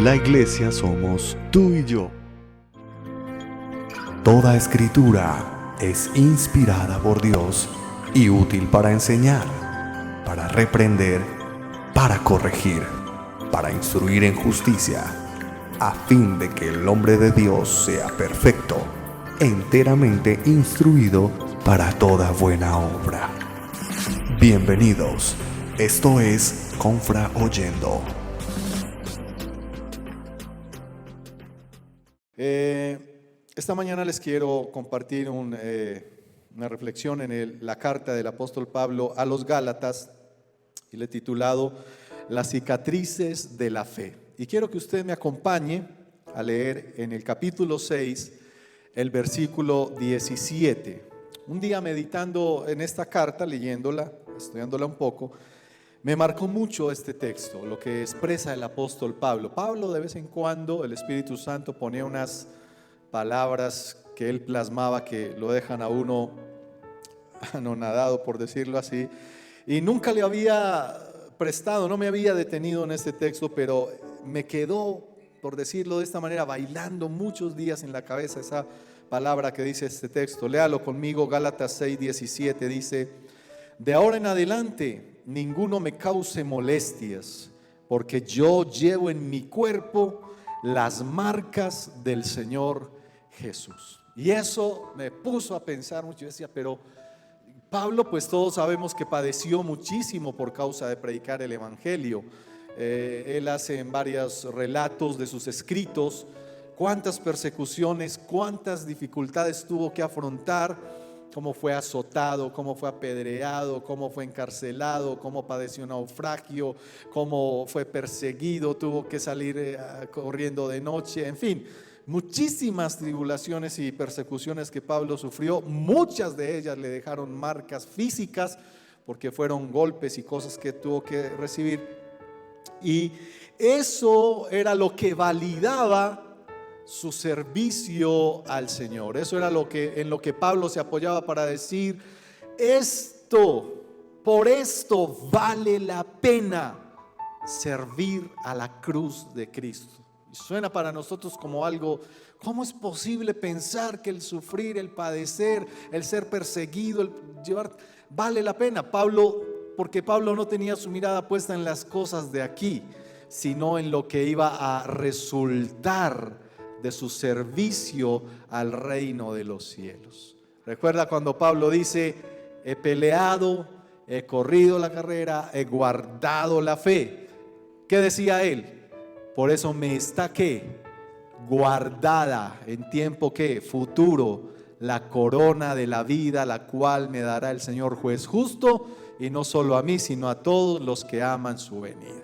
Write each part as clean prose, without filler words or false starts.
La iglesia somos tú y yo. Toda escritura es inspirada por Dios y útil para enseñar, para reprender, para corregir, para instruir en justicia, a fin de que el hombre de Dios sea perfecto, enteramente instruido para toda buena obra. Bienvenidos, esto es Confra Oyendo. Esta mañana les quiero compartir una reflexión en la carta del apóstol Pablo a los Gálatas, y le he titulado Las cicatrices de la fe. Y quiero que usted me acompañe a leer en el capítulo 6, el versículo 17. Un día meditando en esta carta, leyéndola, estudiándola un poco, me marcó mucho este texto, lo que expresa el apóstol Pablo. Pablo, de vez en cuando, el Espíritu Santo ponía unas palabras que él plasmaba que lo dejan a uno anonadado, por decirlo así, y nunca le había prestado, no me había detenido en este texto, pero me quedó, por decirlo de esta manera, bailando muchos días en la cabeza esa palabra que dice este texto. Léalo conmigo, Gálatas 6:17, dice: de ahora en adelante ninguno me cause molestias, porque yo llevo en mi cuerpo las marcas del Señor Jesús. Y eso me puso a pensar mucho. Yo decía, pero Pablo, pues todos sabemos que padeció muchísimo por causa de predicar el evangelio. Él hace en varios relatos de sus escritos cuántas persecuciones, cuántas dificultades tuvo que afrontar, cómo fue azotado, cómo fue apedreado, cómo fue encarcelado, cómo padeció naufragio, cómo fue perseguido, tuvo que salir corriendo de noche, en fin, muchísimas tribulaciones y persecuciones que Pablo sufrió. Muchas de ellas le dejaron marcas físicas porque fueron golpes y cosas que tuvo que recibir, y eso era lo que validaba su servicio al Señor. Eso era en lo que Pablo se apoyaba para decir: por esto vale la pena servir a la cruz de Cristo. Y suena para nosotros como algo, ¿cómo es posible pensar que el sufrir, el padecer, el ser perseguido, el llevar, vale la pena? Porque Pablo no tenía su mirada puesta en las cosas de aquí, sino en lo que iba a resultar de su servicio al reino de los cielos. Recuerda cuando Pablo dice: he peleado, he corrido la carrera, he guardado la fe. ¿Qué decía él? Por eso me está guardada en tiempo futuro la corona de la vida, la cual me dará el Señor juez justo, y no solo a mí, sino a todos los que aman su venida.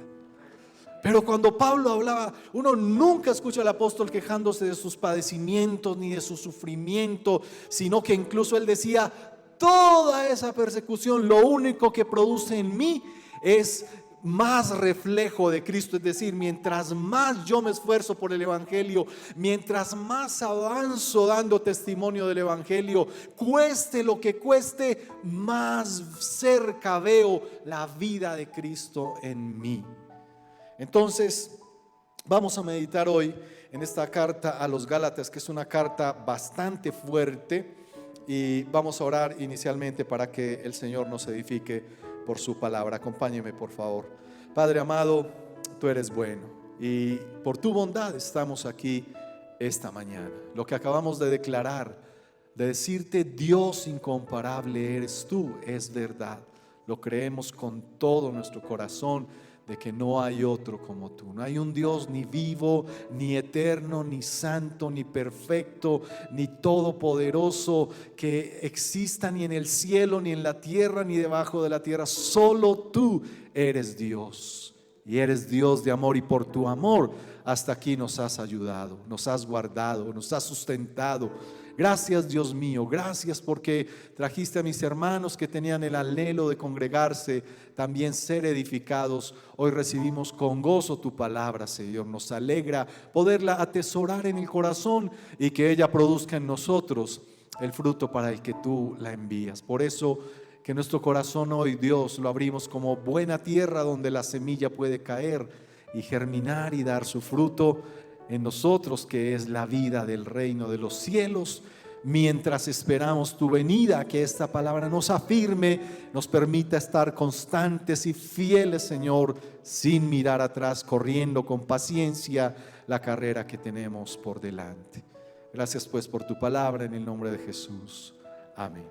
Pero cuando Pablo hablaba, uno nunca escucha al apóstol quejándose de sus padecimientos ni de su sufrimiento, sino que incluso él decía: toda esa persecución lo único que produce en mí es más reflejo de Cristo. Es decir, mientras más yo me esfuerzo por el evangelio, mientras más avanzo dando testimonio del evangelio, cueste lo que cueste, más cerca veo la vida de Cristo en mí. Entonces, vamos a meditar hoy en esta carta a los Gálatas, que es una carta bastante fuerte, y vamos a orar inicialmente para que el Señor nos edifique por su palabra. Acompáñeme, por favor. Padre amado, tú eres bueno, y por tu bondad estamos aquí esta mañana. Lo que acabamos de declarar, de decirte: Dios incomparable eres tú, es verdad. Lo creemos con todo nuestro corazón, de que no hay otro como tú. No hay un Dios ni vivo, ni eterno, ni santo, ni perfecto, ni todopoderoso que exista ni en el cielo, ni en la tierra, ni debajo de la tierra. Solo tú eres Dios, y eres Dios de amor, y por tu amor hasta aquí nos has ayudado, nos has guardado, nos has sustentado. Gracias, Dios mío, gracias porque trajiste a mis hermanos que tenían el anhelo de congregarse, también ser edificados. Hoy recibimos con gozo tu palabra, Señor. Nos alegra poderla atesorar en el corazón y que ella produzca en nosotros el fruto para el que tú la envías. Por eso, que nuestro corazón hoy, Dios, lo abrimos como buena tierra donde la semilla puede caer y germinar y dar su fruto en nosotros, que es la vida del reino de los cielos, mientras esperamos tu venida. Que esta palabra nos afirme, nos permita estar constantes y fieles, Señor, sin mirar atrás, corriendo con paciencia la carrera que tenemos por delante. Gracias pues por tu palabra, en el nombre de Jesús. Amén.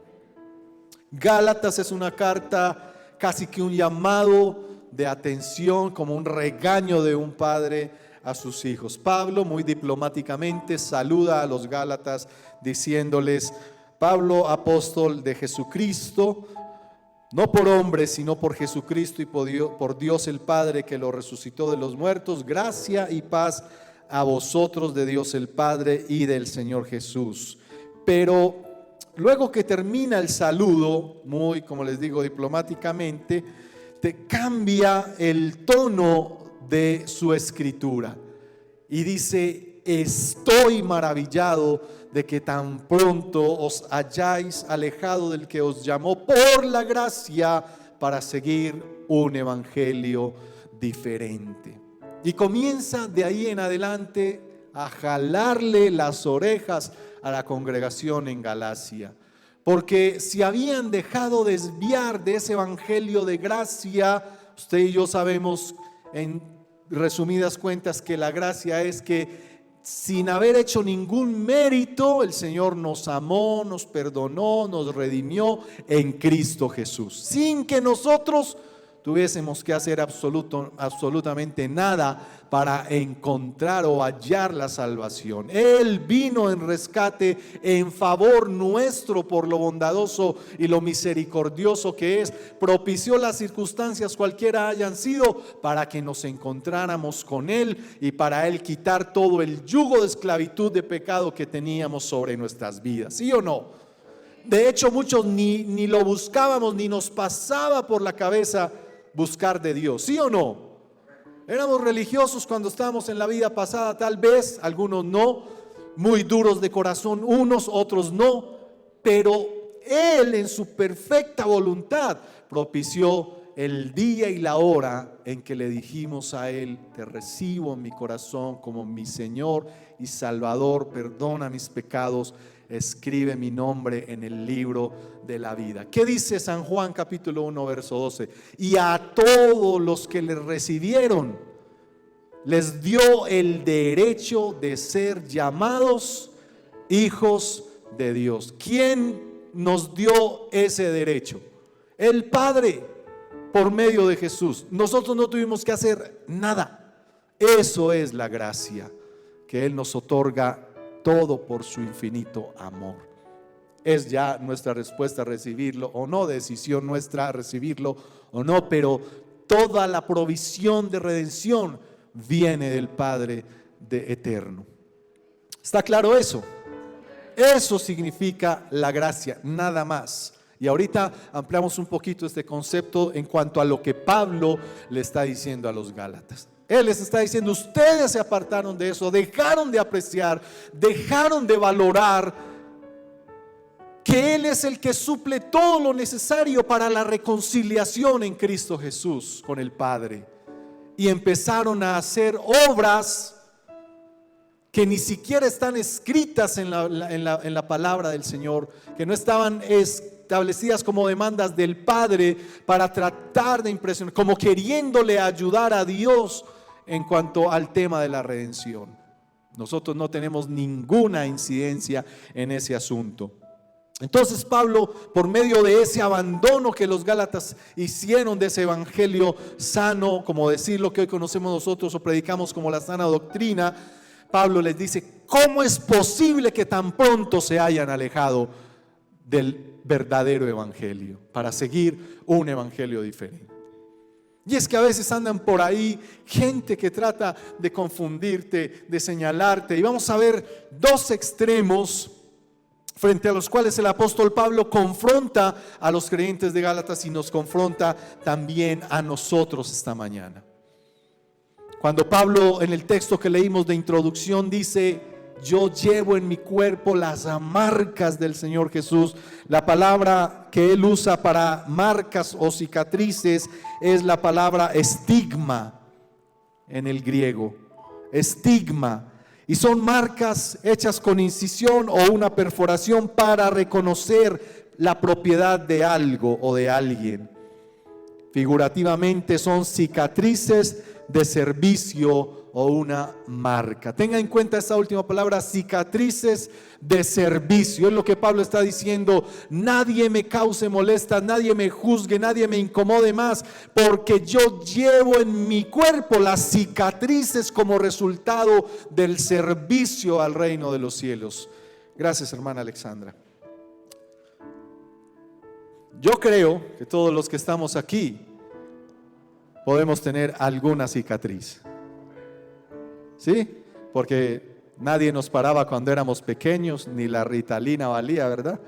Gálatas es una carta casi que un llamado de atención, como un regaño de un padre a sus hijos. Pablo muy diplomáticamente saluda a los Gálatas diciéndoles: Pablo, apóstol de Jesucristo, no por hombres, sino por Jesucristo y por Dios el Padre, que lo resucitó de los muertos, gracia y paz a vosotros de Dios el Padre y del Señor Jesús. Pero luego que termina el saludo, muy, como les digo, diplomáticamente, te cambia el tono de su escritura y dice: estoy maravillado de que tan pronto os hayáis alejado del que os llamó por la gracia para seguir un evangelio diferente. Y comienza de ahí en adelante a jalarle las orejas a la congregación en Galacia, porque si habían dejado desviar de ese evangelio de gracia, usted y yo sabemos en resumidas cuentas que la gracia es que sin haber hecho ningún mérito, el Señor nos amó, nos perdonó, nos redimió en Cristo Jesús, sin que nosotros tuviésemos que hacer absolutamente nada para encontrar o hallar la salvación. Él vino en rescate en favor nuestro por lo bondadoso y lo misericordioso que es. Propició las circunstancias cualquiera hayan sido para que nos encontráramos con Él y para Él quitar todo el yugo de esclavitud de pecado que teníamos sobre nuestras vidas. ¿Sí o no? De hecho, muchos ni lo buscábamos, ni nos pasaba por la cabeza buscar de Dios. ¿Sí o no? Éramos religiosos cuando estábamos en la vida pasada, tal vez, algunos no, muy duros de corazón unos, otros no, pero Él en su perfecta voluntad propició el día y la hora en que le dijimos a Él: te recibo en mi corazón como mi Señor y Salvador, perdona mis pecados, escribe mi nombre en el libro de la vida. ¿Qué dice San Juan capítulo 1 verso 12? Y a todos los que le recibieron les dio el derecho de ser llamados hijos de Dios. ¿Quién nos dio ese derecho? El Padre, por medio de Jesús. Nosotros no tuvimos que hacer nada. Eso es la gracia, que Él nos otorga todo por su infinito amor. Es ya nuestra respuesta a recibirlo o no, decisión nuestra recibirlo o no, pero toda la provisión de redención viene del Padre de eterno. ¿Está claro eso? Eso significa la gracia, nada más. Y ahorita ampliamos un poquito este concepto en cuanto a lo que Pablo le está diciendo a los Gálatas. Él les está diciendo: ustedes se apartaron de eso, dejaron de apreciar, dejaron de valorar que Él es el que suple todo lo necesario para la reconciliación en Cristo Jesús con el Padre, y empezaron a hacer obras que ni siquiera están escritas en la palabra del Señor, que no estaban establecidas como demandas del Padre para tratar de impresionar, como queriéndole ayudar a Dios en cuanto al tema de la redención. Nosotros no tenemos ninguna incidencia en ese asunto. Entonces Pablo, por medio de ese abandono que los Gálatas hicieron de ese evangelio sano, como decir lo que hoy conocemos nosotros o predicamos como la sana doctrina, Pablo les dice: ¿cómo es posible que tan pronto se hayan alejado del verdadero evangelio para seguir un evangelio diferente? Y es que a veces andan por ahí gente que trata de confundirte, de señalarte, y vamos a ver dos extremos frente a los cuales el apóstol Pablo confronta a los creyentes de Gálatas y nos confronta también a nosotros esta mañana. Cuando Pablo, en el texto que leímos de introducción, dice: yo llevo en mi cuerpo las marcas del Señor Jesús. La palabra que él usa para marcas o cicatrices es la palabra estigma. en el griego, estigma, y son marcas hechas con incisión o una perforación para reconocer la propiedad de algo o de alguien. Figurativamente son cicatrices de servicio o una marca. Tenga en cuenta esta última palabra, cicatrices de servicio. Es lo que Pablo está diciendo: nadie me cause molestia, nadie me juzgue, nadie me incomode más, porque yo llevo en mi cuerpo las cicatrices como resultado del servicio al reino de los cielos. Gracias, hermana Alexandra. Yo creo que todos los que estamos aquí podemos tener alguna cicatriz. ¿Sí? Porque nadie nos paraba cuando éramos pequeños, ni la Ritalina valía, ¿verdad?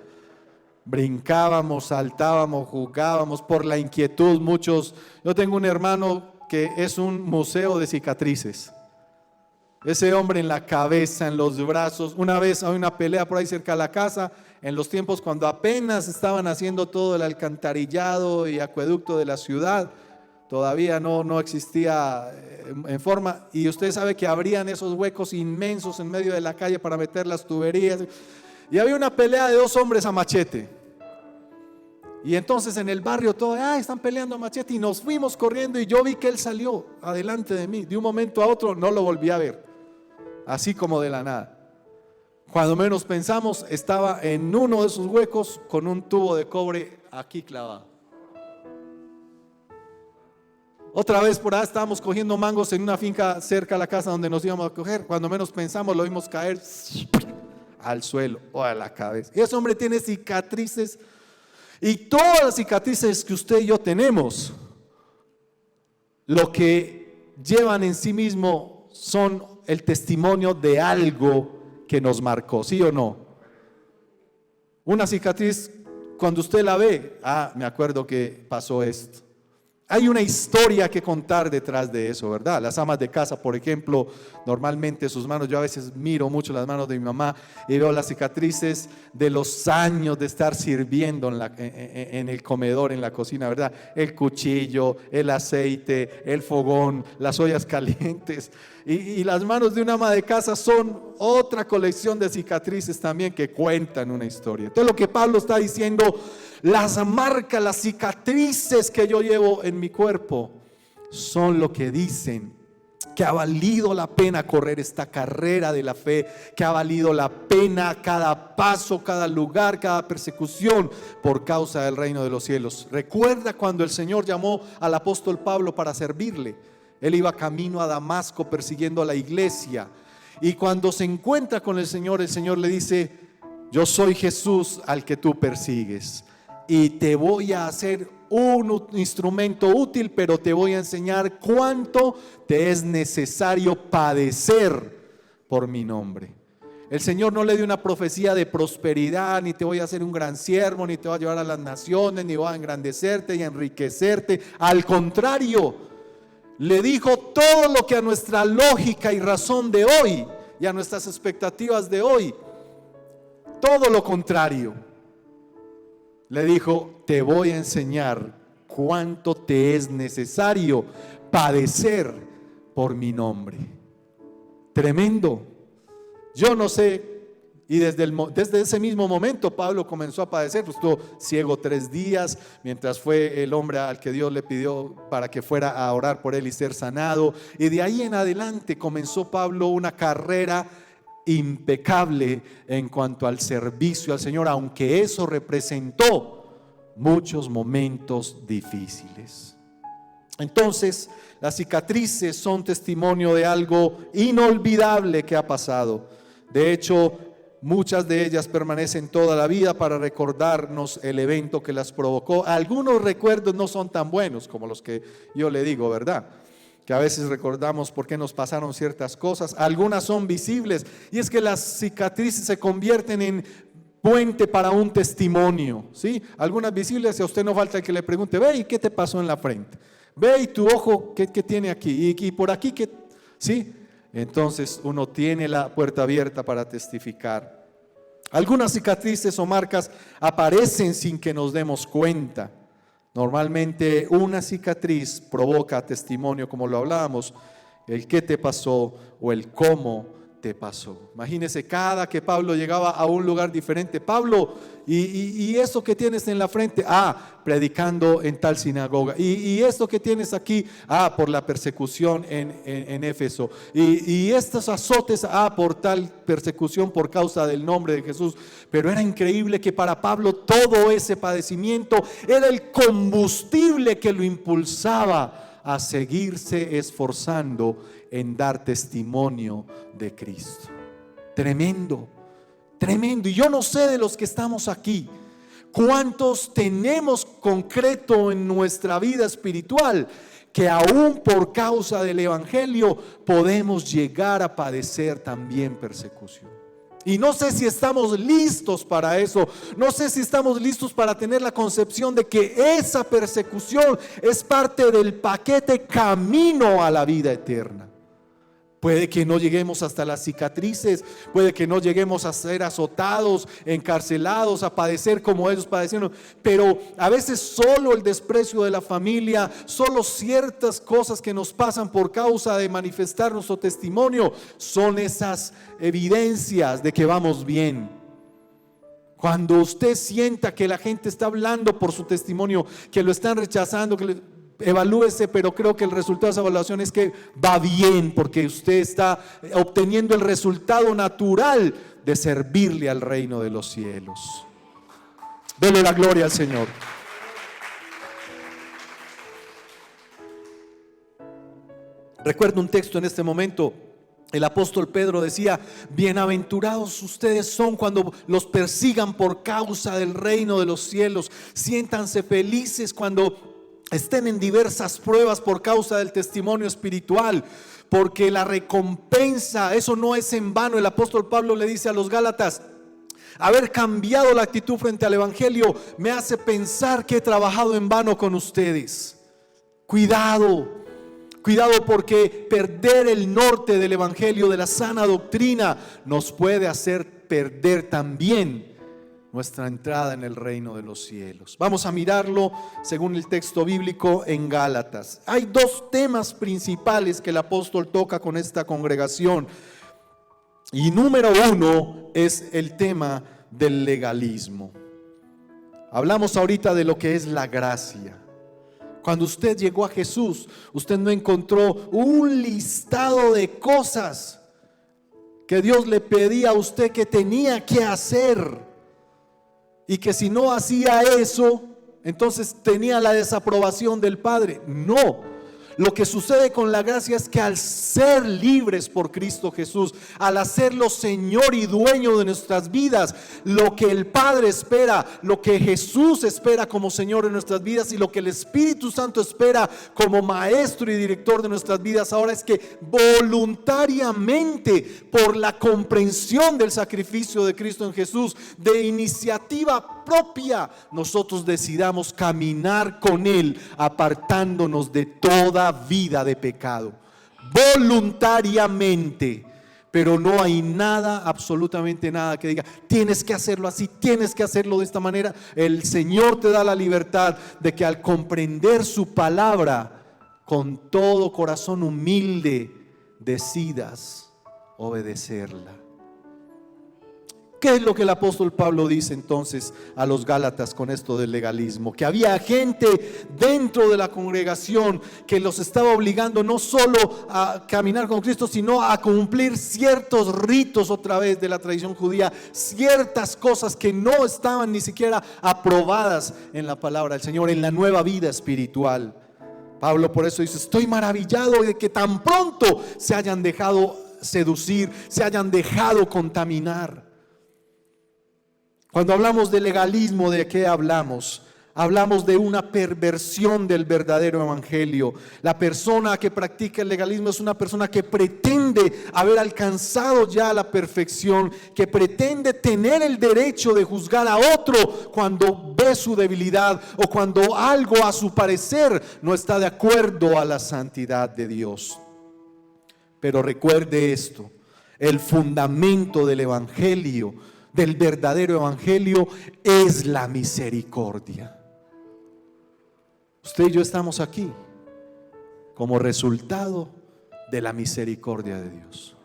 Brincábamos, saltábamos, jugábamos por la inquietud. Muchos, yo tengo un hermano que es un museo de cicatrices. Ese hombre en la cabeza, en los brazos. Una vez hay una pelea por ahí cerca de la casa, en los tiempos cuando apenas estaban haciendo todo el alcantarillado y acueducto de la ciudad. Todavía no existía en forma, y usted sabe que abrían esos huecos inmensos en medio de la calle para meter las tuberías, y había una pelea de dos hombres a machete, y entonces en el barrio todo, están peleando a machete, y nos fuimos corriendo, y yo vi que él salió adelante de mí, de un momento a otro no lo volví a ver, así como de la nada. Cuando menos pensamos, estaba en uno de esos huecos con un tubo de cobre aquí clavado. Otra vez por ahí estábamos cogiendo mangos en una finca cerca de la casa donde nos íbamos a coger. Cuando menos pensamos lo vimos caer al suelo o a la cabeza. Y ese hombre tiene cicatrices, y todas las cicatrices que usted y yo tenemos, lo que llevan en sí mismo son el testimonio de algo que nos marcó, ¿sí o no? Una cicatriz, cuando usted la ve, me acuerdo que pasó esto. Hay una historia que contar detrás de eso, ¿verdad? Las amas de casa, por ejemplo, normalmente sus manos, yo a veces miro mucho las manos de mi mamá y veo las cicatrices de los años de estar sirviendo en el comedor, en la cocina, ¿verdad? El cuchillo, el aceite, el fogón, las ollas calientes. Y las manos de una ama de casa son otra colección de cicatrices también que cuentan una historia. Entonces lo que Pablo está diciendo, las marcas, las cicatrices que yo llevo en mi cuerpo son lo que dicen que ha valido la pena correr esta carrera de la fe, que ha valido la pena cada paso, cada lugar, cada persecución por causa del reino de los cielos. Recuerda cuando el Señor llamó al apóstol Pablo para servirle. Él iba camino a Damasco persiguiendo a la iglesia, y cuando se encuentra con el Señor le dice: yo soy Jesús al que tú persigues, y te voy a hacer un instrumento útil, pero te voy a enseñar cuánto te es necesario padecer por mi nombre. El Señor no le dio una profecía de prosperidad, ni te voy a hacer un gran siervo, ni te voy a llevar a las naciones, ni voy a engrandecerte y enriquecerte. Al contrario, le dijo todo lo que a nuestra lógica y razón de hoy y a nuestras expectativas de hoy, todo lo contrario. Le dijo: te voy a enseñar cuánto te es necesario padecer por mi nombre. Tremendo. Yo no sé. Y desde ese mismo momento Pablo comenzó a padecer. Pues estuvo ciego 3 días, mientras fue el hombre al que Dios le pidió para que fuera a orar por él y ser sanado. Y de ahí en adelante comenzó Pablo una carrera impecable en cuanto al servicio al Señor, aunque eso representó muchos momentos difíciles. Entonces, las cicatrices son testimonio de algo inolvidable que ha pasado. De hecho, muchas de ellas permanecen toda la vida para recordarnos el evento que las provocó. Algunos recuerdos no son tan buenos como los que yo le digo, ¿verdad? Que a veces recordamos por qué nos pasaron ciertas cosas. Algunas son visibles, y es que las cicatrices se convierten en puente para un testimonio, ¿sí? Algunas visibles, y a usted no falta el que le pregunte: ve, ¿y qué te pasó en la frente? Ve, ¿y tu ojo qué tiene aquí? ¿Y por aquí qué? ¿Sí? Entonces uno tiene la puerta abierta para testificar. Algunas cicatrices o marcas aparecen sin que nos demos cuenta. Normalmente una cicatriz provoca testimonio, como lo hablábamos, el qué te pasó o el cómo te pasó. Imagínese cada que Pablo llegaba a un lugar diferente. Pablo, y eso que tienes en la frente, predicando en tal sinagoga. Y esto que tienes aquí, por la persecución en Éfeso. Y estos azotes, por tal persecución por causa del nombre de Jesús. Pero era increíble que para Pablo todo ese padecimiento era el combustible que lo impulsaba a seguirse esforzando en dar testimonio de Cristo. Tremendo, tremendo. Y yo no sé de los que estamos aquí, cuántos tenemos concreto en nuestra vida espiritual que aún por causa del evangelio podemos llegar a padecer también persecución. Y no sé si estamos listos para eso. No sé si estamos listos para tener la concepción de que esa persecución es parte del paquete camino a la vida eterna. Puede que no lleguemos hasta las cicatrices, puede que no lleguemos a ser azotados, encarcelados, a padecer como ellos padecieron, pero a veces solo el desprecio de la familia, solo ciertas cosas que nos pasan por causa de manifestar nuestro testimonio, son esas evidencias de que vamos bien. Cuando usted sienta que la gente está hablando por su testimonio, que lo están rechazando, evalúese, pero creo que el resultado de esa evaluación es que va bien, porque usted está obteniendo el resultado natural de servirle al reino de los cielos. Dele la gloria al Señor. Recuerdo un texto en este momento. El apóstol Pedro decía: bienaventurados ustedes son cuando los persigan por causa del reino de los cielos. Siéntanse felices cuando estén en diversas pruebas por causa del testimonio espiritual, porque la recompensa, eso no es en vano. El apóstol Pablo le dice a los Gálatas: haber cambiado la actitud frente al evangelio me hace pensar que he trabajado en vano con ustedes. Cuidado, porque perder el norte del evangelio, de la sana doctrina, nos puede hacer perder también nuestra entrada en el reino de los cielos. Vamos a mirarlo según el texto bíblico en Gálatas. Hay dos temas principales que el apóstol toca con esta congregación. Y número uno es el tema del legalismo. Hablamos ahorita de lo que es la gracia. Cuando usted llegó a Jesús, usted no encontró un listado de cosas que Dios le pedía a usted que tenía que hacer, y que si no hacía eso, entonces tenía la desaprobación del Padre. No. Lo que sucede con la gracia es que al ser libres por Cristo Jesús, al hacerlo Señor y dueño de nuestras vidas, lo que el Padre espera, lo que Jesús espera como Señor en nuestras vidas y lo que el Espíritu Santo espera como Maestro y Director de nuestras vidas ahora, es que voluntariamente, por la comprensión del sacrificio de Cristo en Jesús, de iniciativa propia, nosotros decidamos caminar con Él, apartándonos de toda vida de pecado, voluntariamente. Pero no hay nada, absolutamente nada que diga: tienes que hacerlo así, tienes que hacerlo de esta manera. El Señor te da la libertad de que al comprender su palabra, con todo corazón humilde, decidas obedecerla. ¿Qué es lo que el apóstol Pablo dice entonces a los Gálatas con esto del legalismo? Que había gente dentro de la congregación que los estaba obligando no solo a caminar con Cristo, sino a cumplir ciertos ritos otra vez de la tradición judía, ciertas cosas que no estaban ni siquiera aprobadas en la palabra del Señor, en la nueva vida espiritual. Pablo por eso dice: estoy maravillado de que tan pronto se hayan dejado seducir, se hayan dejado contaminar. Cuando hablamos de legalismo, ¿de qué hablamos? Hablamos de una perversión del verdadero evangelio. La persona que practica el legalismo es una persona que pretende haber alcanzado ya la perfección, que pretende tener el derecho de juzgar a otro cuando ve su debilidad o cuando algo a su parecer no está de acuerdo a la santidad de Dios. Pero recuerde esto: el fundamento del evangelio, del verdadero evangelio, es la misericordia. Usted y yo estamos aquí como resultado de la misericordia de Dios.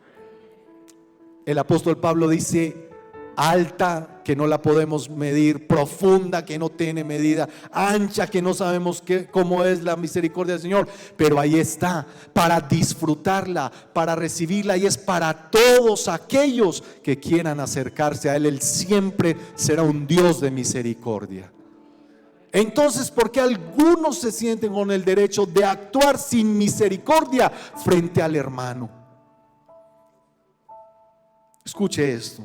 El apóstol Pablo dice: alta, que no la podemos medir; profunda, que no tiene medida; ancha, que no sabemos cómo es la misericordia del Señor. Pero ahí está, para disfrutarla, para recibirla, y es para todos aquellos que quieran acercarse a Él. Él siempre será un Dios de misericordia. Entonces, ¿por qué algunos se sienten con el derecho de actuar sin misericordia frente al hermano? Escuche esto.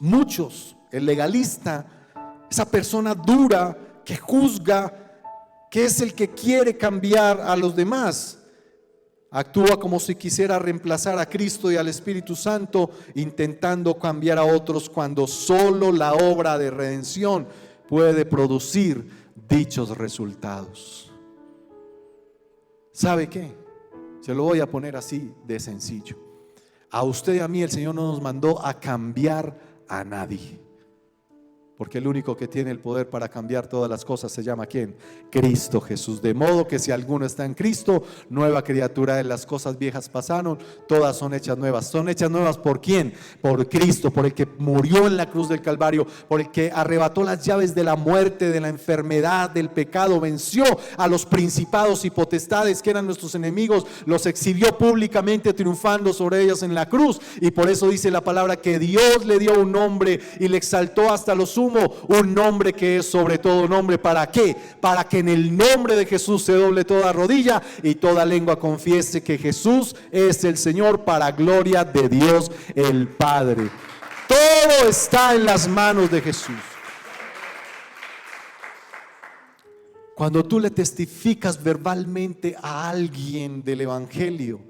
Muchos, el legalista, esa persona dura que juzga, que es el que quiere cambiar a los demás, actúa como si quisiera reemplazar a Cristo y al Espíritu Santo, intentando cambiar a otros, cuando solo la obra de redención puede producir dichos resultados. ¿Sabe qué? Se lo voy a poner así de sencillo. A usted y a mí el Señor no nos mandó a cambiar a nadie, porque el único que tiene el poder para cambiar todas las cosas se llama ¿quién? Cristo Jesús. De modo que si alguno está en Cristo, nueva criatura es; las cosas viejas pasaron, todas son hechas nuevas. ¿Son hechas nuevas por quién? Por Cristo, por el que murió en la cruz del Calvario, por el que arrebató las llaves de la muerte, de la enfermedad, del pecado, venció a los principados y potestades que eran nuestros enemigos, los exhibió públicamente triunfando sobre ellos en la cruz. Y por eso dice la palabra que Dios le dio un nombre y le exaltó hasta lo sumo, un nombre que es sobre todo nombre. ¿Para qué? Para que en el nombre de Jesús se doble toda rodilla y toda lengua confiese que Jesús es el Señor, para gloria de Dios el Padre. Todo está en las manos de Jesús. Cuando tú le testificas verbalmente a alguien del Evangelio,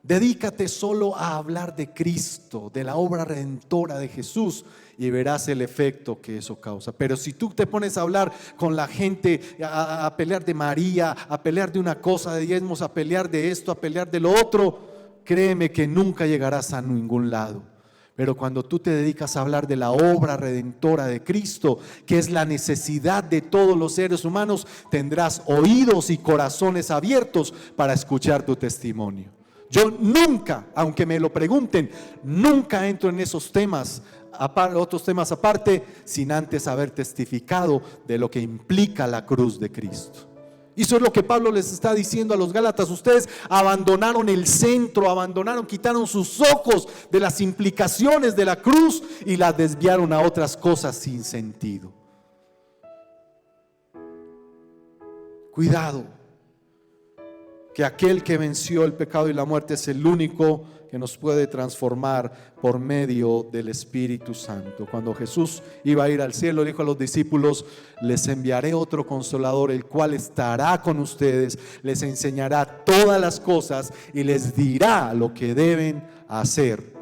dedícate solo a hablar de Cristo, de la obra redentora de Jesús, y verás el efecto que eso causa. Pero si tú te pones a hablar con la gente, a pelear de María, a pelear de una cosa, de diezmos, a pelear de esto, a pelear de lo otro, créeme que nunca llegarás a ningún lado. Pero cuando tú te dedicas a hablar de la obra redentora de Cristo, que es la necesidad de todos los seres humanos, tendrás oídos y corazones abiertos para escuchar tu testimonio. Yo nunca, aunque me lo pregunten, nunca entro en esos temas, otros temas aparte, sin antes haber testificado de lo que implica la cruz de Cristo. Y eso es lo que Pablo les está diciendo a los Gálatas. Ustedes abandonaron el centro, quitaron sus ojos de las implicaciones de la cruz y las desviaron a otras cosas sin sentido. Cuidado, que aquel que venció el pecado y la muerte es el único que nos puede transformar por medio del Espíritu Santo. Cuando Jesús iba a ir al cielo, dijo a los discípulos: les enviaré otro consolador, el cual estará con ustedes, les enseñará todas las cosas y les dirá lo que deben hacer.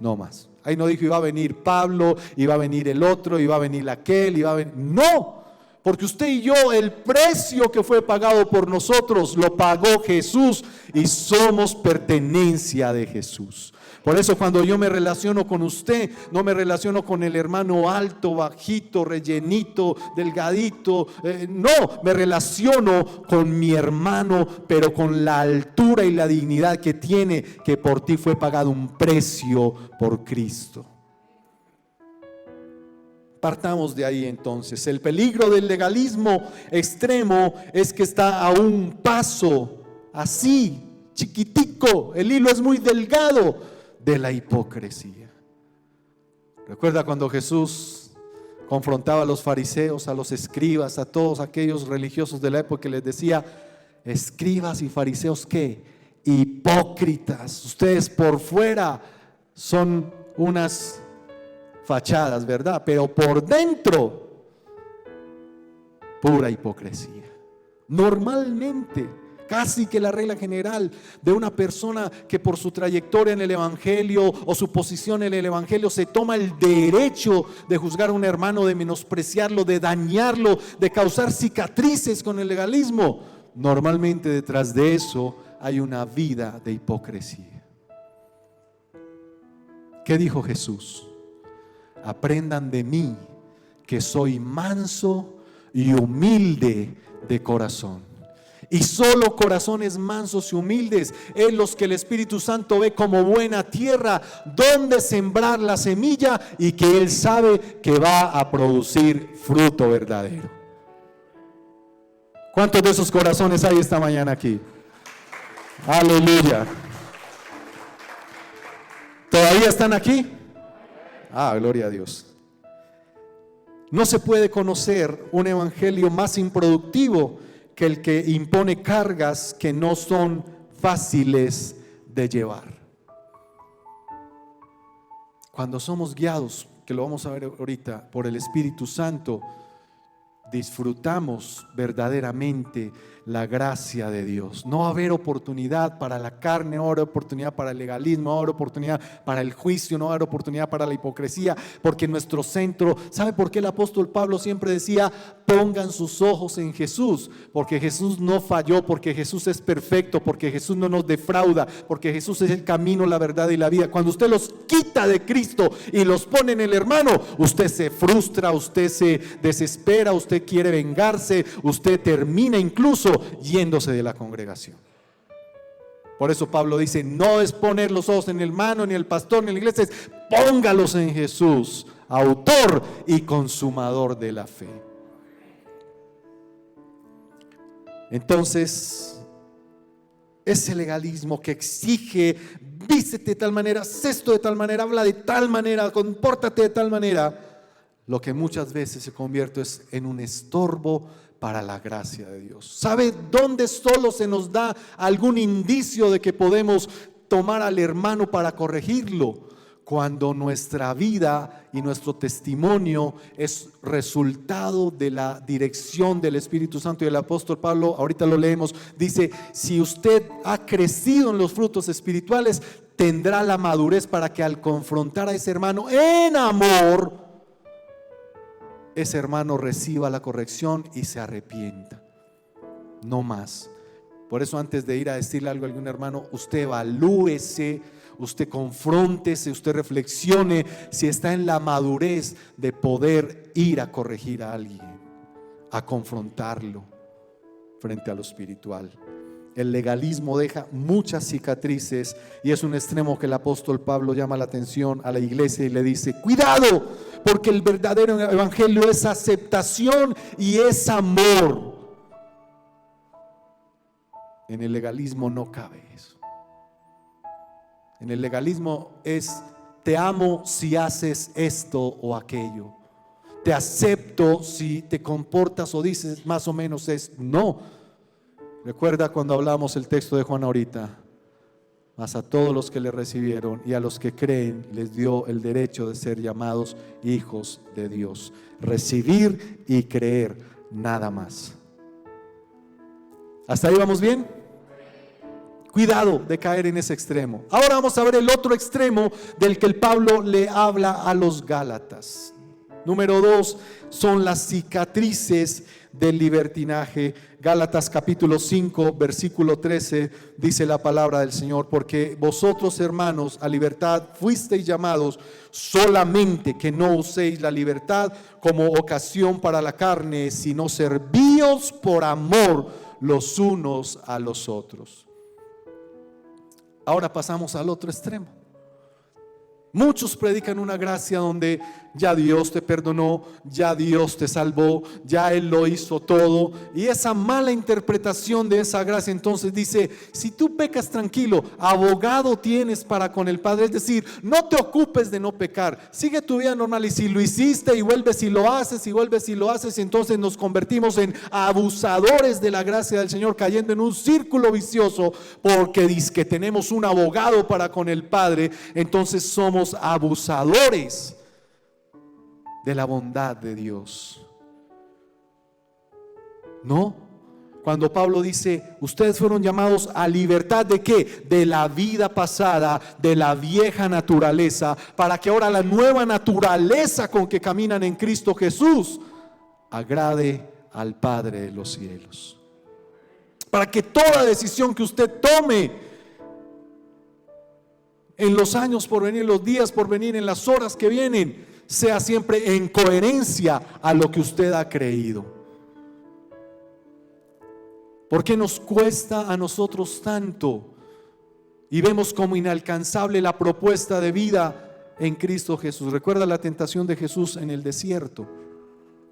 No más. Ahí no dijo iba a venir Pablo, iba a venir el otro, iba a venir aquel, iba a venir. No. Porque usted y yo, el precio que fue pagado por nosotros, lo pagó Jesús y somos pertenencia de Jesús. Por eso cuando yo me relaciono con usted, no me relaciono con el hermano alto, bajito, rellenito, delgadito. No, me relaciono con mi hermano, pero con la altura y la dignidad que tiene, que por ti fue pagado un precio por Cristo. Partamos de ahí entonces. El peligro del legalismo extremo es que está a un paso, así, chiquitico, el hilo es muy delgado, de la hipocresía. Recuerda cuando Jesús confrontaba a los fariseos, a los escribas, a todos aquellos religiosos de la época, y les decía: escribas y fariseos, ¿qué? Hipócritas. Ustedes por fuera son unas fachadas, ¿verdad? Pero por dentro, pura hipocresía. Normalmente, casi que la regla general de una persona que por su trayectoria en el Evangelio o su posición en el Evangelio se toma el derecho de juzgar a un hermano, de menospreciarlo, de dañarlo, de causar cicatrices con el legalismo, normalmente detrás de eso hay una vida de hipocresía. ¿Qué dijo Jesús? Aprendan de mí, que soy manso y humilde de corazón, Y solo corazones mansos y humildes es los que el Espíritu Santo ve como buena tierra donde sembrar la semilla y que Él sabe que va a producir fruto verdadero. ¿Cuántos de esos corazones hay esta mañana aquí? Aleluya. ¿Todavía están aquí? Gloria a Dios. No se puede conocer un evangelio más improductivo que el que impone cargas que no son fáciles de llevar. Cuando somos guiados, que lo vamos a ver ahorita, por el Espíritu Santo, disfrutamos verdaderamente la gracia de Dios. No va a haber oportunidad para la carne, no va a haber oportunidad para el legalismo, no va a haber oportunidad para el juicio, no va a haber oportunidad para la hipocresía, porque nuestro centro, ¿sabe por qué el apóstol Pablo siempre decía: pongan sus ojos en Jesús? Porque Jesús no falló, porque Jesús es perfecto, porque Jesús no nos defrauda, porque Jesús es el camino, la verdad y la vida. Cuando usted los quita de Cristo y los pone en el hermano, usted se frustra, usted se desespera, usted quiere vengarse, usted termina incluso yéndose de la congregación. Por eso Pablo dice: no es poner los ojos en el hermano, ni el pastor, ni en la iglesia, es póngalos en Jesús, autor y consumador de la fe. Entonces, ese legalismo que exige: vístete de tal manera, haz esto de tal manera, habla de tal manera, compórtate de tal manera, lo que muchas veces se convierte es en un estorbo para la gracia de Dios. ¿Sabe dónde solo se nos da algún indicio de que podemos tomar al hermano para corregirlo? Cuando nuestra vida y nuestro testimonio es resultado de la dirección del Espíritu Santo. Y el apóstol Pablo, ahorita lo leemos, dice: si usted ha crecido en los frutos espirituales, tendrá la madurez para que al confrontar a ese hermano en amor, ese hermano reciba la corrección y se arrepienta. No más. Por eso, antes de ir a decirle algo a algún hermano, usted evalúese, usted confróntese, usted reflexione si está en la madurez de poder ir a corregir a alguien, a confrontarlo frente a lo espiritual. El legalismo deja muchas cicatrices y es un extremo que el apóstol Pablo llama la atención a la iglesia y le dice: cuidado, porque el verdadero evangelio es aceptación y es amor. En el legalismo no cabe eso. En el legalismo es: te amo si haces esto o aquello, te acepto si te comportas o dices más o menos esto. No. Recuerda cuando hablamos el texto de Juan ahorita: mas a todos los que le recibieron y a los que creen les dio el derecho de ser llamados hijos de Dios. Recibir y creer, nada más. ¿Hasta ahí vamos bien? Cuidado de caer en ese extremo. Ahora vamos a ver el otro extremo del que el Pablo le habla a los Gálatas. Número 2 son las cicatrices del libertinaje. Gálatas capítulo 5 versículo 13 dice la palabra del Señor: porque vosotros, hermanos, a libertad fuisteis llamados, solamente que no uséis la libertad como ocasión para la carne, sino servíos por amor los unos a los otros. Ahora pasamos al otro extremo. Muchos predican una gracia donde ya Dios te perdonó, ya Dios te salvó, ya Él lo hizo todo. Y esa mala interpretación de esa gracia entonces dice: si tú pecas, tranquilo, abogado tienes para con el Padre. Es decir, no te ocupes de no pecar, sigue tu vida normal. Y si lo hiciste y vuelves y lo haces, y vuelves y lo haces, y entonces nos convertimos en abusadores de la gracia del Señor, cayendo en un círculo vicioso, porque dizque tenemos un abogado para con el Padre. Entonces somos abusadores de la bondad de Dios. No, cuando Pablo dice: ustedes fueron llamados a libertad ¿de qué? De la vida pasada, de la vieja naturaleza, para que ahora la nueva naturaleza con que caminan en Cristo Jesús agrade al Padre de los cielos. Para que toda decisión que usted tome en los años por venir, los días por venir, en las horas que vienen, sea siempre en coherencia a lo que usted ha creído. ¿Por qué nos cuesta a nosotros tanto? Y vemos como inalcanzable la propuesta de vida en Cristo Jesús. Recuerda la tentación de Jesús en el desierto,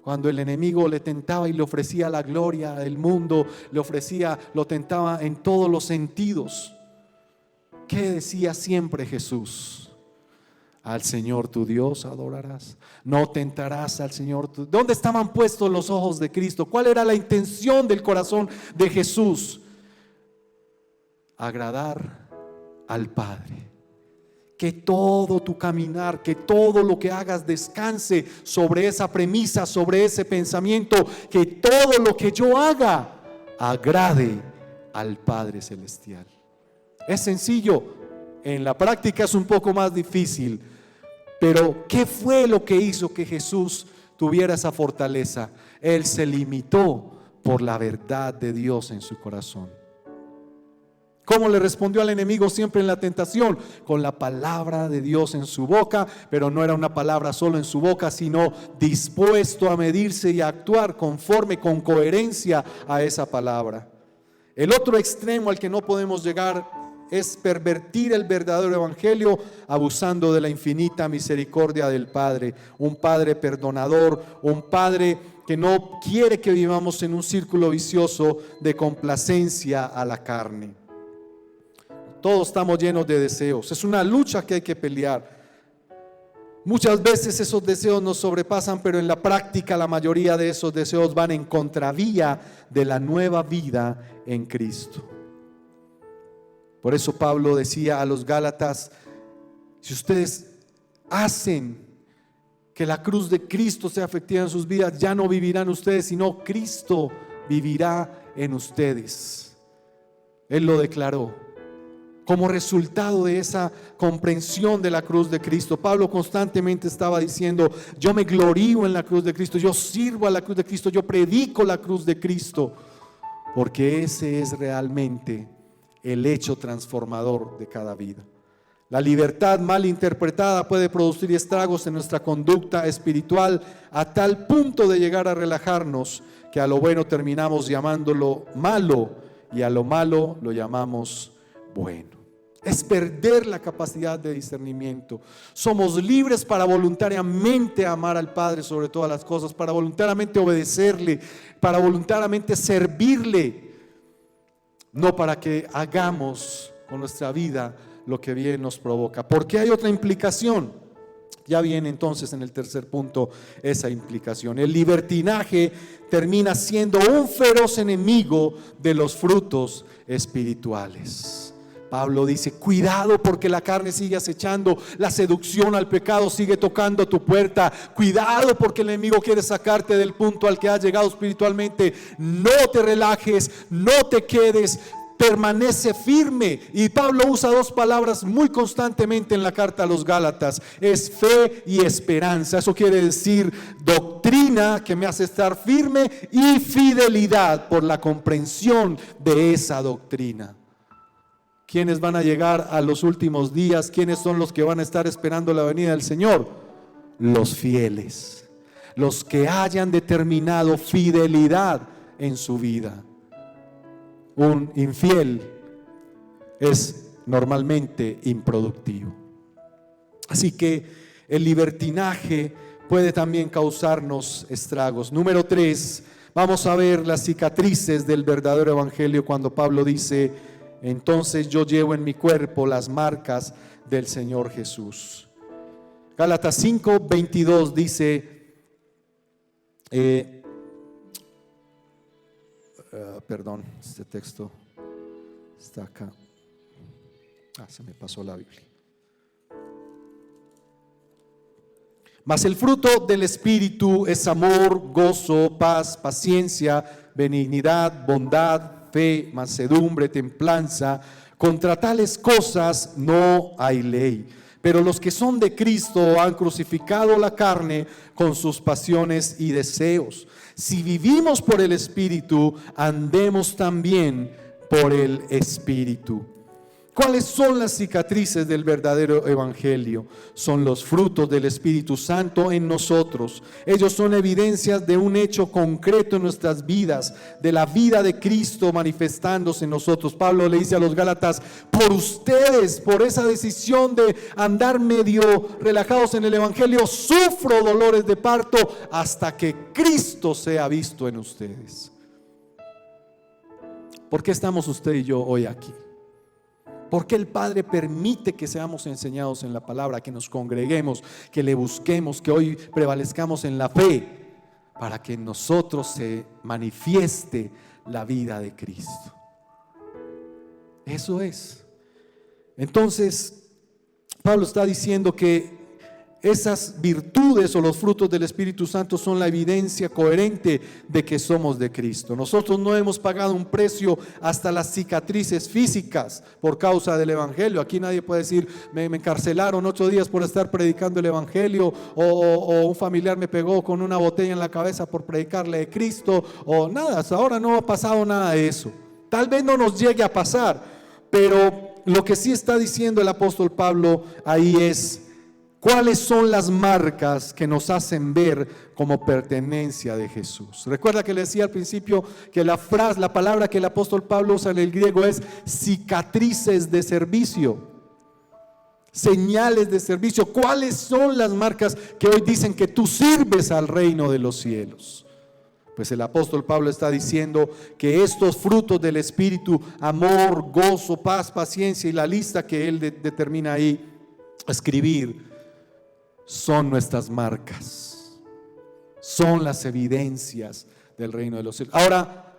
cuando el enemigo le tentaba y le ofrecía la gloria del mundo, lo tentaba en todos los sentidos. ¿Qué decía siempre Jesús? Al Señor tu Dios adorarás, no tentarás al Señor tu... ¿Dónde estaban puestos los ojos de Cristo? ¿Cuál era la intención del corazón de Jesús? Agradar al Padre. Que todo tu caminar, que todo lo que hagas descanse sobre esa premisa, sobre ese pensamiento, que todo lo que yo haga agrade al Padre Celestial. Es sencillo, en la práctica es un poco más difícil, pero ¿qué fue lo que hizo que Jesús tuviera esa fortaleza? Él se limitó por la verdad de Dios en su corazón. ¿Cómo le respondió al enemigo siempre en la tentación? Con la palabra de Dios en su boca, pero no era una palabra solo en su boca, sino dispuesto a medirse y a actuar conforme, con coherencia a esa palabra. El otro extremo al que no podemos llegar es pervertir el verdadero evangelio abusando de la infinita misericordia del Padre. Un Padre perdonador, un Padre que no quiere que vivamos en un círculo vicioso de complacencia a la carne. Todos estamos llenos de deseos. Es una lucha que hay que pelear. Muchas veces esos deseos nos sobrepasan, pero en la práctica la mayoría de esos deseos van en contravía de la nueva vida en Cristo. Por eso Pablo decía a los Gálatas: si ustedes hacen que la cruz de Cristo sea efectiva en sus vidas, ya no vivirán ustedes, sino Cristo vivirá en ustedes. Él lo declaró. Como resultado de esa comprensión de la cruz de Cristo, Pablo constantemente estaba diciendo: yo me glorío en la cruz de Cristo, yo sirvo a la cruz de Cristo, yo predico la cruz de Cristo, porque ese es realmente el hecho transformador de cada vida. La libertad mal interpretada puede producir estragos en nuestra conducta espiritual a tal punto de llegar a relajarnos que a lo bueno terminamos llamándolo malo y a lo malo lo llamamos bueno. Es perder la capacidad de discernimiento. Somos libres para voluntariamente amar al Padre sobre todas las cosas, para voluntariamente obedecerle, para voluntariamente servirle, no para que hagamos con nuestra vida lo que bien nos provoca. Porque hay otra implicación. Ya viene entonces en el tercer punto esa implicación. El libertinaje termina siendo un feroz enemigo de los frutos espirituales. Pablo dice: cuidado, porque la carne sigue acechando, la seducción al pecado sigue tocando tu puerta. Cuidado, porque el enemigo quiere sacarte del punto al que has llegado espiritualmente. No te relajes, no te quedes, permanece firme. Y Pablo usa dos palabras muy constantemente en la carta a los Gálatas: es fe y esperanza. Eso quiere decir doctrina, que me hace estar firme, y fidelidad por la comprensión de esa doctrina. ¿Quiénes van a llegar a los últimos días? ¿Quiénes son los que van a estar esperando la venida del Señor? Los fieles, los que hayan determinado fidelidad en su vida. Un infiel es normalmente improductivo. Así que el libertinaje puede también causarnos estragos. Número 3, vamos a ver las cicatrices del verdadero evangelio cuando Pablo dice: entonces yo llevo en mi cuerpo las marcas del Señor Jesús. Gálatas 5:22 dice, perdón, este texto está acá. Se me pasó la Biblia. Mas el fruto del Espíritu es amor, gozo, paz, paciencia, benignidad, bondad, fe, mansedumbre, templanza. Contra tales cosas no hay ley. Pero los que son de Cristo han crucificado la carne con sus pasiones y deseos. Si vivimos por el Espíritu, andemos también por el Espíritu. ¿Cuáles son las cicatrices del verdadero evangelio? Son los frutos del Espíritu Santo en nosotros. Ellos son evidencias de un hecho concreto en nuestras vidas, de la vida de Cristo manifestándose en nosotros. Pablo le dice a los Gálatas: por ustedes, por esa decisión de andar medio relajados en el evangelio, sufro dolores de parto hasta que Cristo sea visto en ustedes. ¿Por qué estamos usted y yo hoy aquí? ¿Por qué el Padre permite que seamos enseñados en la palabra, que nos congreguemos, que le busquemos, que hoy prevalezcamos en la fe, para que en nosotros se manifieste la vida de Cristo? Eso es. Entonces, Pablo está diciendo que esas virtudes o los frutos del Espíritu Santo son la evidencia coherente de que somos de Cristo. Nosotros no hemos pagado un precio hasta las cicatrices físicas por causa del evangelio. Aquí nadie puede decir: me encarcelaron 8 días por estar predicando el evangelio, o un familiar me pegó con una botella en la cabeza por predicarle de Cristo, o nada. Hasta ahora no ha pasado nada de eso. Tal vez no nos llegue a pasar, pero lo que sí está diciendo el apóstol Pablo ahí es: ¿cuáles son las marcas que nos hacen ver como pertenencia de Jesús? Recuerda que le decía al principio que la palabra que el apóstol Pablo usa en el griego es cicatrices de servicio, señales de servicio. ¿Cuáles son las marcas que hoy dicen que tú sirves al reino de los cielos? Pues el apóstol Pablo está diciendo que estos frutos del Espíritu, amor, gozo, paz, paciencia y la lista que él determina ahí escribir, son nuestras marcas, son las evidencias del reino de los cielos. Ahora,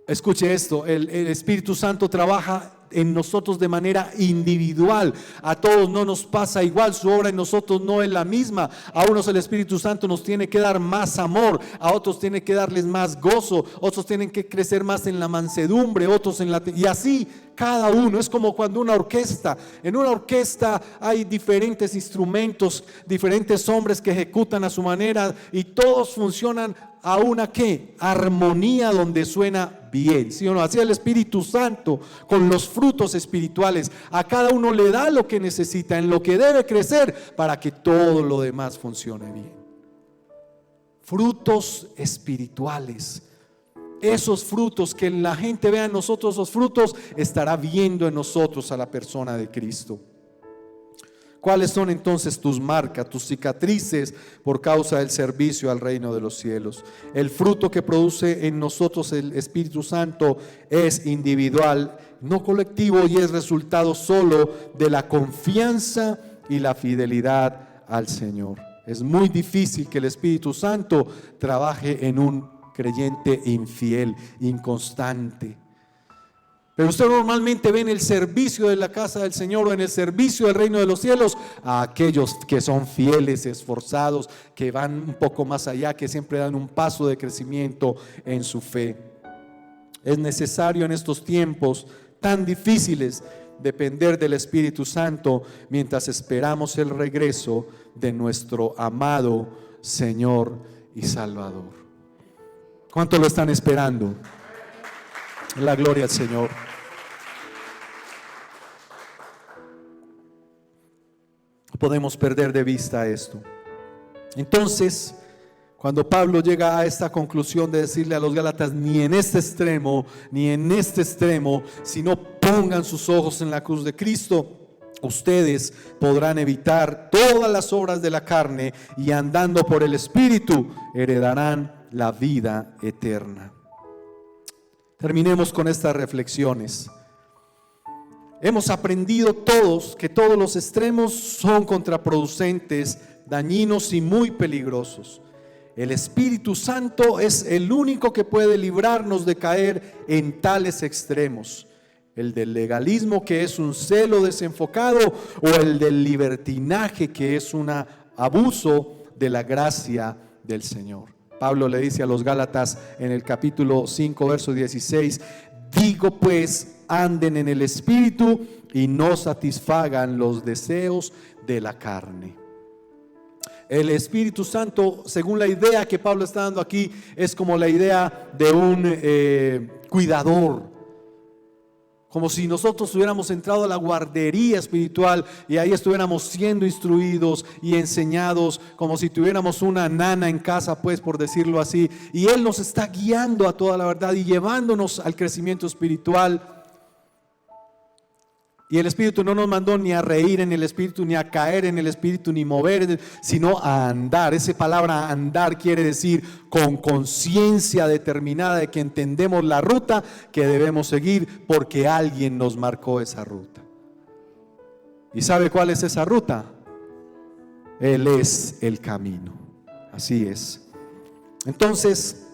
escuche esto: el Espíritu Santo trabaja en nosotros de manera individual. A todos no nos pasa igual, su obra en nosotros no es la misma. A unos el Espíritu Santo nos tiene que dar más amor, a otros tiene que darles más gozo, otros tienen que crecer más en la mansedumbre, otros en la... y así cada uno. Es como cuando en una orquesta hay diferentes instrumentos, diferentes hombres que ejecutan a su manera y todos funcionan a una ¿qué? Armonía, donde suena bien, ¿sí o no? Así el Espíritu Santo con los frutos espirituales a cada uno le da lo que necesita, en lo que debe crecer, para que todo lo demás funcione bien. Frutos espirituales. Esos frutos, que la gente vea en nosotros esos frutos, estará viendo en nosotros a la persona de Cristo. ¿Cuáles son entonces tus marcas, tus cicatrices por causa del servicio al reino de los cielos? El fruto que produce en nosotros el Espíritu Santo es individual, no colectivo, y es resultado solo de la confianza y la fidelidad al Señor. Es muy difícil que el Espíritu Santo trabaje en un creyente infiel, inconstante. Pero usted normalmente ve en el servicio de la casa del Señor o en el servicio del reino de los cielos a aquellos que son fieles, esforzados, que van un poco más allá, que siempre dan un paso de crecimiento en su fe. Es necesario en estos tiempos tan difíciles depender del Espíritu Santo mientras esperamos el regreso de nuestro amado Señor y Salvador. ¿Cuánto lo están esperando? La gloria al Señor. No podemos perder de vista esto. Entonces, cuando Pablo llega a esta conclusión de decirle a los Gálatas: ni en este extremo, ni en este extremo, sino pongan sus ojos en la cruz de Cristo, ustedes podrán evitar todas las obras de la carne y andando por el Espíritu heredarán la vida eterna. Terminemos con estas reflexiones. Hemos aprendido todos que todos los extremos son contraproducentes, dañinos y muy peligrosos. El Espíritu Santo es el único que puede librarnos de caer en tales extremos: el del legalismo, que es un celo desenfocado, o el del libertinaje, que es un abuso de la gracia del Señor. Pablo le dice a los Gálatas en el capítulo 5, verso 16: digo pues, anden en el Espíritu y no satisfagan los deseos de la carne. El Espíritu Santo, según la idea que Pablo está dando aquí, es como la idea de un cuidador Como si nosotros hubiéramos entrado a la guardería espiritual y ahí estuviéramos siendo instruidos y enseñados, como si tuviéramos una nana en casa, pues, por decirlo así. Y Él nos está guiando a toda la verdad y llevándonos al crecimiento espiritual. Y el Espíritu no nos mandó ni a reír en el Espíritu, ni a caer en el Espíritu, ni mover, sino a andar. Esa palabra andar quiere decir con conciencia determinada de que entendemos la ruta que debemos seguir porque alguien nos marcó esa ruta. ¿Y sabe cuál es esa ruta? Él es el camino. Así es. Entonces,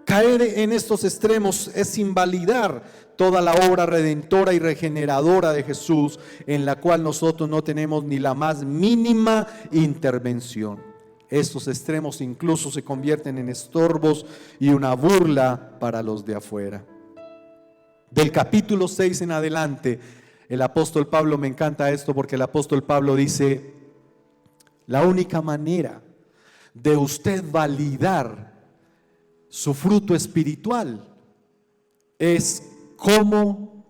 caer en estos extremos es invalidar toda la obra redentora y regeneradora de Jesús, en la cual nosotros no tenemos ni la más mínima intervención. Estos extremos incluso se convierten en estorbos y una burla para los de afuera. Del capítulo 6 en adelante, el apóstol Pablo, me encanta esto porque el apóstol Pablo dice: la única manera de usted validar su fruto espiritual es cómo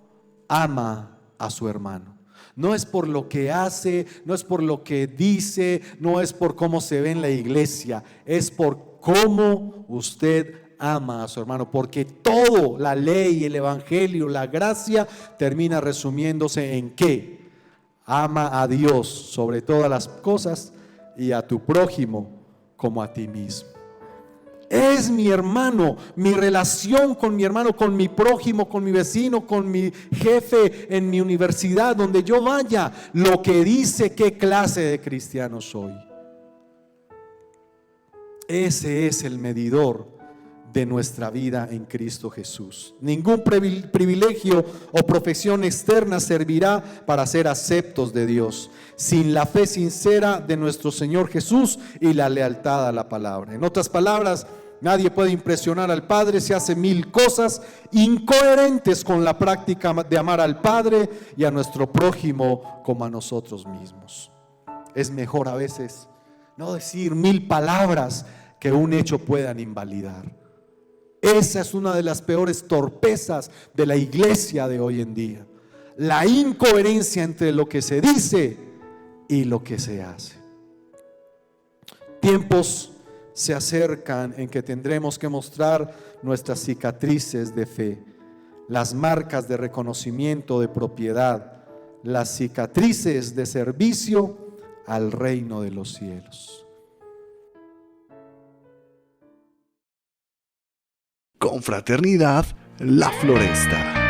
ama a su hermano. No es por lo que hace, no es por lo que dice, no es por cómo se ve en la iglesia, es por cómo usted ama a su hermano, porque todo, la ley, el evangelio, la gracia, termina resumiéndose en ¿qué? Ama a Dios sobre todas las cosas y a tu prójimo como a ti mismo. Es mi hermano, mi relación con mi hermano, con mi prójimo, con mi vecino, con mi jefe en mi universidad, donde yo vaya, lo que dice qué clase de cristiano soy. Ese es el medidor de nuestra vida en Cristo Jesús. Ningún privilegio o profesión externa servirá para ser aceptos de Dios, sin la fe sincera de nuestro Señor Jesús y la lealtad a la palabra. En otras palabras, nadie puede impresionar al Padre si hace 1000 cosas incoherentes con la práctica de amar al Padre y a nuestro prójimo como a nosotros mismos. Es mejor a veces no decir 1000 palabras que un hecho puedan invalidar. Esa es una de las peores torpezas de la iglesia de hoy en día. La incoherencia entre lo que se dice y lo que se hace. Tiempos se acercan en que tendremos que mostrar nuestras cicatrices de fe, las marcas de reconocimiento de propiedad, las cicatrices de servicio al reino de los cielos. Confraternidad La Floresta.